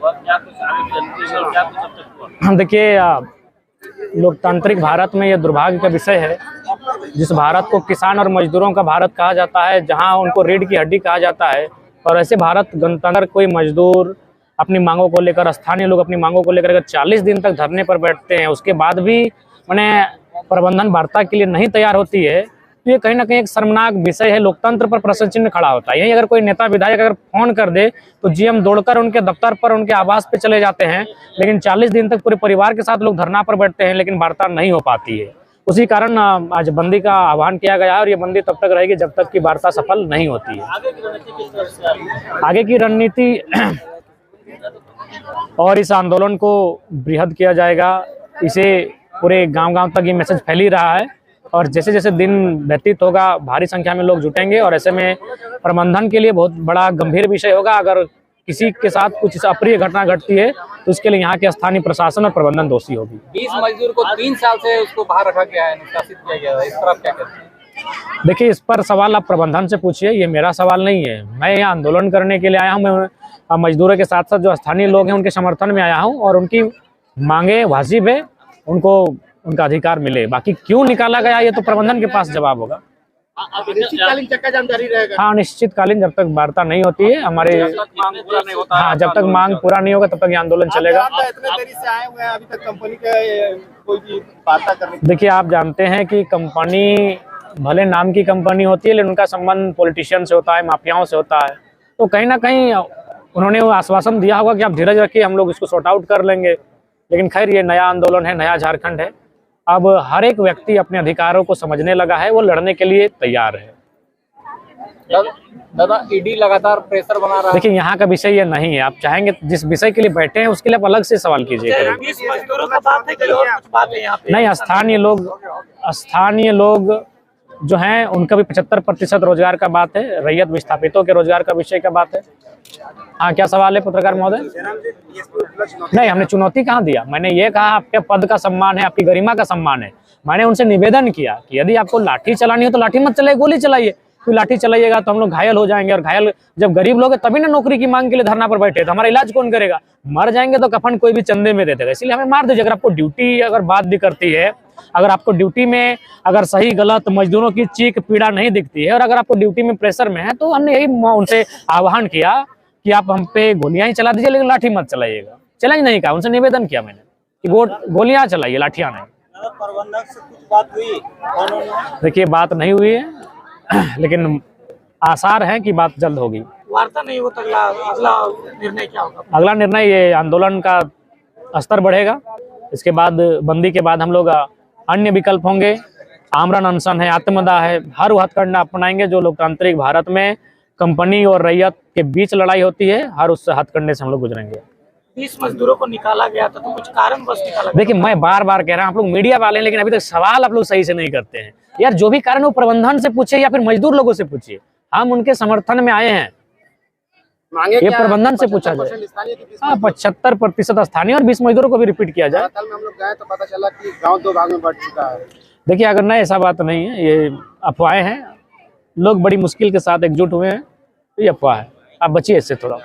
हुआ, क्या कुछ आगे की रणनीति है और क्या कुछ अब तक हुआ? देखिए, लोकतांत्रिक भारत में यह दुर्भाग्य का विषय है, जिस भारत को किसान और मजदूरों का भारत कहा जाता है, जहां उनको रीढ़ की हड्डी कहा जाता है, और ऐसे भारत गणतंत्र कोई मजदूर अपनी मांगों को लेकर, स्थानीय लोग अपनी मांगों को लेकर अगर 40 दिन तक धरने पर बैठते हैं, उसके बाद भी मैंने प्रबंधन वार्ता के लिए नहीं तैयार होती है, तो ये कहीं ना कहीं एक शर्मनाक विषय है। लोकतंत्र पर प्रश्न चिन्ह खड़ा होता है। यही अगर कोई नेता विधायक अगर फोन कर दे तो जीएम दौड़कर उनके दफ्तर पर, उनके आवास पे चले जाते हैं, लेकिन 40 दिन तक पूरे परिवार के साथ लोग धरना पर बैठते हैं, लेकिन वार्ता नहीं हो पाती है। उसी कारण आज बंदी का आह्वान किया गया है, और ये बंदी तब तक रहेगी जब तक कि वार्ता सफल नहीं होती है। आगे की रणनीति किस तरह से आगे? आगे की रणनीति और इस आंदोलन को बृहद किया जाएगा। इसे पूरे गांव-गांव तक ये मैसेज फैल ही रहा है, और जैसे जैसे दिन व्यतीत होगा भारी संख्या में लोग जुटेंगे, और ऐसे में प्रबंधन के लिए बहुत बड़ा गंभीर विषय होगा। अगर किसी के साथ कुछ अप्रिय घटना घटती है तो उसके लिए यहाँ के स्थानीय प्रशासन और प्रबंधन दोषी होगी। 20 मजदूर को 3 साल से उसको बाहर रखा गया है, निष्कासित किया गया है, इस पर आप क्या कहते हैं? देखिए, इस पर सवाल आप प्रबंधन से पूछिए, ये मेरा सवाल नहीं है। मैं यहाँ आंदोलन करने के लिए आया हूँ। मैं मजदूरों के साथ साथ जो स्थानीय लोग हैं उनके समर्थन में आया हूँ, और उनकी मांगे वाजिब है, उनको उनका अधिकार मिले। बाकी क्यों निकाला गया ये तो प्रबंधन के पास जवाब होगा। अनिश्चितकालीन चक्का जाम जारी रहेगा? हाँ, अनिश्चितकालीन, जब तक वार्ता नहीं होती है हमारे, हाँ, जब तक मांग पूरा नहीं होगा तब तक ये आंदोलन चलेगा। इतने देरी से आए हुए हैं, अभी तक कंपनी का कोई भी वार्ता करने? देखिए, आप जानते हैं कि कंपनी भले नाम की कंपनी होती है, लेकिन उनका संबंध पॉलिटिशियन से होता है, माफियाओं से होता है। तो कहीं ना कहीं उन्होंने वो आश्वासन दिया होगा कि आप धीरज रखिए, हम लोग इसको सॉर्ट आउट कर लेंगे। लेकिन खैर, ये नया आंदोलन है, नया झारखंड है। अब हर एक व्यक्ति अपने अधिकारों को समझने लगा है, वो लड़ने के लिए तैयार है। दादा, ईडी लगातार प्रेशर बना रहा है। देखिए, यहाँ का विषय ये नहीं है। आप चाहेंगे जिस विषय के लिए बैठे हैं उसके लिए आप अलग से सवाल कीजिए। मजदूरों का बात है कि और कुछ बात है यहाँ पे? नहीं, स्थानीय लोग जो हैं उनका भी 75% रोजगार का बात है, रैयत विस्थापितों के रोजगार का विषय का बात है। हाँ, क्या सवाल है पत्रकार महोदय? नहीं, हमने चुनौती कहाँ दिया। मैंने ये कहा आपके पद का सम्मान है, आपकी गरिमा का सम्मान है। मैंने उनसे निवेदन किया कि यदि आपको लाठी चलानी हो तो लाठी मत चलाइए, गोली चलाइए। कोई लाठी चलाइएगा तो हम लोग घायल हो जाएंगे, और घायल जब गरीब लोग हैं तभी ना नौकरी की मांग के लिए धरना पर बैठे, तो हमारा इलाज कौन करेगा? मर जाएंगे तो कफन कोई भी चंदे में दे देगा, इसलिए हमें मार दीजिए। अगर आपको ड्यूटी अगर बात भी करती है, अगर आपको ड्यूटी में अगर सही गलत मजदूरों की चीख पीड़ा नहीं दिखती है, और अगर आपको ड्यूटी में प्रेशर में है, तो हमने यही उनसे आह्वान किया कि आप हम पे गोलियां ही चला दीजिए, लेकिन लाठी मत चलाइएगा। चला ही नहीं कहा, उनसे निवेदन किया मैंने कि गोलियां चलाइए, लाठियां नहीं। प्रबंधक से कुछ बात हुई? देखिए, बात नहीं हुई है, लेकिन आसार है कि बात जल्द होगी। वार्ता नहीं हो तो अगला निर्णय क्या होगा? अगला निर्णय, ये आंदोलन का स्तर बढ़ेगा। इसके बाद बंदी के बाद हम लोग अन्य विकल्प होंगे। आमरण अनशन है, आत्मदाह है, हर वो हथकंडा अपनाएंगे जो लोकतांत्रिक भारत में कंपनी और रैयत के बीच लड़ाई होती है, हर उस हथकंडे से हम लोग गुजरेंगे। 30 मजदूरों को निकाला गया था, तो कुछ कारण बस निकाला गया? देखिए, मैं बार बार कह रहा हूँ, आप लोग मीडिया वाले हैं, लेकिन अभी तक सवाल आप लोग सही से नहीं करते हैं। यार, जो भी कारण वो प्रबंधन से पूछे या फिर मजदूर लोगों से पूछिए। हम उनके समर्थन में आए हैं, ये प्रबंधन से पूछा जाए। हाँ, 75% स्थानीय और 20 मजदूरों को भी रिपीट किया जाए। हम लोग गए तो पता चला कि गांव 2 भाग में बढ़ चुका है। देखिए, अगर नहीं, ऐसा बात नहीं है, ये अफवाहें हैं। लोग बड़ी मुश्किल के साथ एकजुट हुए हैं, ये अफवाह है। आप बचिए इससे थोड़ा।